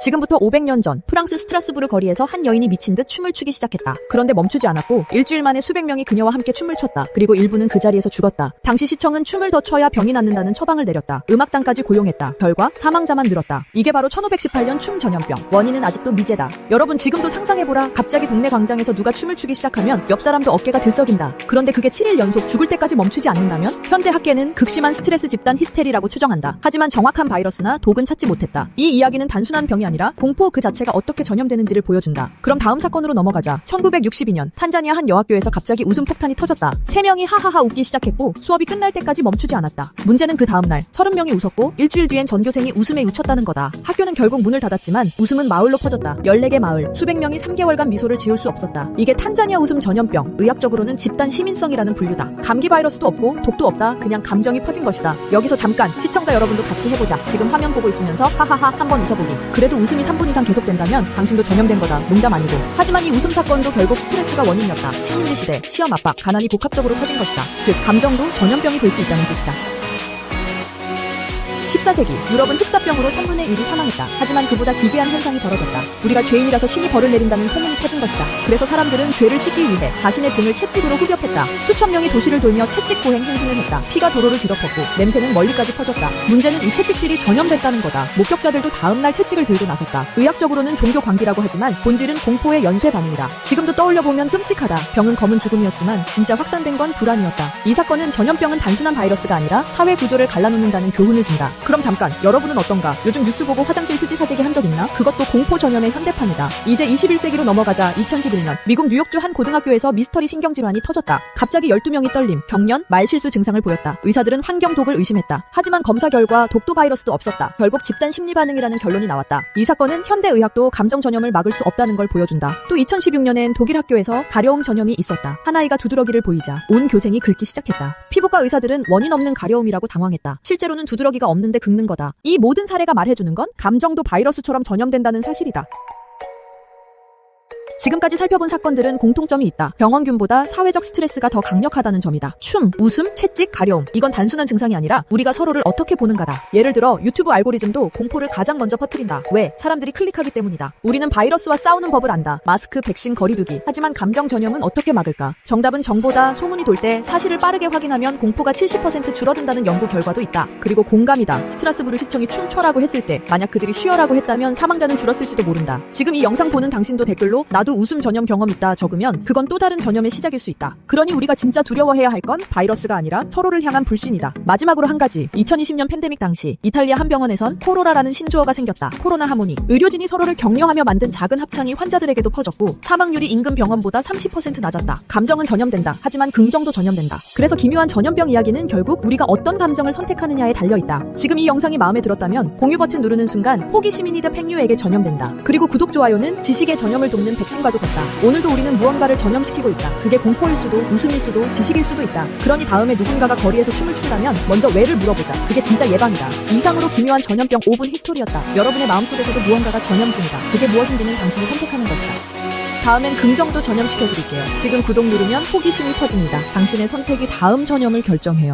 지금부터 500년 전 프랑스 스트라스부르 거리에서 한 여인이 미친 듯 춤을 추기 시작했다. 그런데 멈추지 않았고 일주일 만에 수백 명이 그녀와 함께 춤을 췄다. 그리고 일부는 그 자리에서 죽었다. 당시 시청은 춤을 더 춰야 병이 낫는다는 처방을 내렸다. 음악단까지 고용했다. 결과 사망자만 늘었다. 이게 바로 1518년 춤 전염병. 원인은 아직도 미제다. 여러분 지금도 상상해보라. 갑자기 동네 광장에서 누가 춤을 추기 시작하면 옆 사람도 어깨가 들썩인다. 그런데 그게 7일 연속 죽을 때까지 멈추지 않는다면 현재 학계는 극심한 스트레스 집단 히스테리라고 추정한다. 하지만 정확한 바이러스나 독은 찾지 못했다. 이 이야기는 단순한 병이 아니라 공포 그 자체가 어떻게 전염되는지를 보여준다. 그럼 다음 사건으로 넘어가자. 1962년 탄자니아 한 여학교에서 갑자기 웃음 폭탄이 터졌다. 3명이 하하하 웃기 시작했고 수업이 끝날 때까지 멈추지 않았다. 문제는 그 다음날 30명이 웃었고 일주일 뒤엔 전교생이 웃음에 유쳤다는 거다. 학교는 결국 문을 닫았지만 웃음은 마을로 퍼졌다. 14개 마을, 수백 명이 3개월간 미소를 지을 수 없었다. 이게 탄자니아 웃음 전염병. 의학적으로는 집단 시민성이라는 분류다. 감기 바이러스도 없고 독도 없다. 그냥 감정이 퍼진 것이다. 여기서 잠깐 시청자 여러분도 같이 해보자. 지금 화면 보고 있으면서 하하하 한번 웃어보기. 그래도 웃음이 3분 이상 계속된다면 당신도 전염된 거다. 농담 아니고. 하지만 이 웃음 사건도 결국 스트레스가 원인이었다. 식민지 시대, 시험 압박, 가난이 복합적으로 터진 것이다. 즉 감정도 전염병이 될 수 있다는 뜻이다. 14세기 유럽은 흑사병으로 3분의 1이 사망했다. 하지만 그보다 기괴한 현상이 벌어졌다. 우리가 죄인이라서 신이 벌을 내린다는 소문이 퍼진 것이다. 그래서 사람들은 죄를 씻기 위해 자신의 등을 채찍으로 후벼팼다. 수천 명이 도시를 돌며 채찍 보행 행진을 했다. 피가 도로를 뒤덮었고 냄새는 멀리까지 퍼졌다. 문제는 이 채찍질이 전염됐다는 거다. 목격자들도 다음날 채찍을 들고 나섰다. 의학적으로는 종교 광기라고 하지만 본질은 공포의 연쇄 반응이다. 지금도 떠올려보면 끔찍하다. 병은 검은 죽음이었지만 진짜 확산된 건 불안이었다. 이 사건은 전염병은 단순한 바이러스가 아니라 사회 구조를 갈라놓는다는 교훈을 준다. 그럼 잠깐 여러분은 어떤가? 요즘 뉴스 보고 화장실 휴지 사재기 한 적 있나? 그것도 공포 전염의 현대판이다. 이제 21세기로 넘어가자. 2011년 미국 뉴욕주 한 고등학교에서 미스터리 신경질환이 터졌다. 갑자기 12명이 떨림, 경련, 말실수 증상을 보였다. 의사들은 환경독을 의심했다. 하지만 검사 결과 독도 바이러스도 없었다. 결국 집단 심리 반응이라는 결론이 나왔다. 이 사건은 현대의학도 감정 전염을 막을 수 없다는 걸 보여준다. 또 2016년엔 독일 학교에서 가려움 전염이 있었다. 한 아이가 두드러기를 보이자 온 교생이 긁기 시작했다. 피부과 의사들은 원인 없는 가려움이라고 당황했다. 실제로는 두드러기가 없는데 긁는 거다. 이 모든 사례가 말해주는 건 감정도 바이러스처럼 전염된다는 사실이다. 지금까지 살펴본 사건들은 공통점이 있다. 병원균보다 사회적 스트레스가 더 강력하다는 점이다. 춤, 웃음, 채찍, 가려움. 이건 단순한 증상이 아니라 우리가 서로를 어떻게 보는가다. 예를 들어 유튜브 알고리즘도 공포를 가장 먼저 퍼뜨린다. 왜? 사람들이 클릭하기 때문이다. 우리는 바이러스와 싸우는 법을 안다. 마스크, 백신, 거리두기. 하지만 감정 전염은 어떻게 막을까? 정답은 정보다. 소문이 돌 때 사실을 빠르게 확인하면 공포가 70% 줄어든다는 연구 결과도 있다. 그리고 공감이다. 스트라스부르 시청이 춤춰라고 했을 때 만약 그들이 쉬어라고 했다면 사망자는 줄었을지도 모른다. 지금 이 영상 보는 당신도 댓글로 나도 웃음 전염 경험 있다 적으면 그건 또 다른 전염의 시작일 수 있다. 그러니 우리가 진짜 두려워해야 할 건 바이러스가 아니라 서로를 향한 불신이다. 마지막으로 한 가지. 2020년 팬데믹 당시 이탈리아 한 병원에선 코로라라는 신조어가 생겼다. 코로나 하모니. 의료진이 서로를 격려하며 만든 작은 합창이 환자들에게도 퍼졌고 사망률이 인근 병원보다 30% 낮았다. 감정은 전염된다. 하지만 긍정도 전염된다. 그래서 기묘한 전염병 이야기는 결국 우리가 어떤 감정을 선택하느냐에 달려있다. 지금 이 영상이 마음에 들었다면 공유 버튼 누르는 순간 호기심이 니다 팽유에게 전염된다. 그리고 구독, 좋아요는 지식의 전염을 돕는 백신과도 같다. 오늘도 우리는 무언가를 전염시키고 있다. 그게 공포일 수도 웃음일 수도 지식일 수도 있다. 그러니 다음에 누군가가 거리에서 춤을 춘다면 먼저 왜를 물어보자. 그게 진짜 예방이다. 이상으로 기묘한 전염병 5분 히스토리였다. 여러분의 마음속에서도 무언가가 전염 중이다. 그게 무엇인지는 당신이 선택하는 것이다. 다음엔 긍정도 전염시켜드릴게요. 지금 구독 누르면 호기심이 퍼집니다. 당신의 선택이 다음 전염을 결정해요.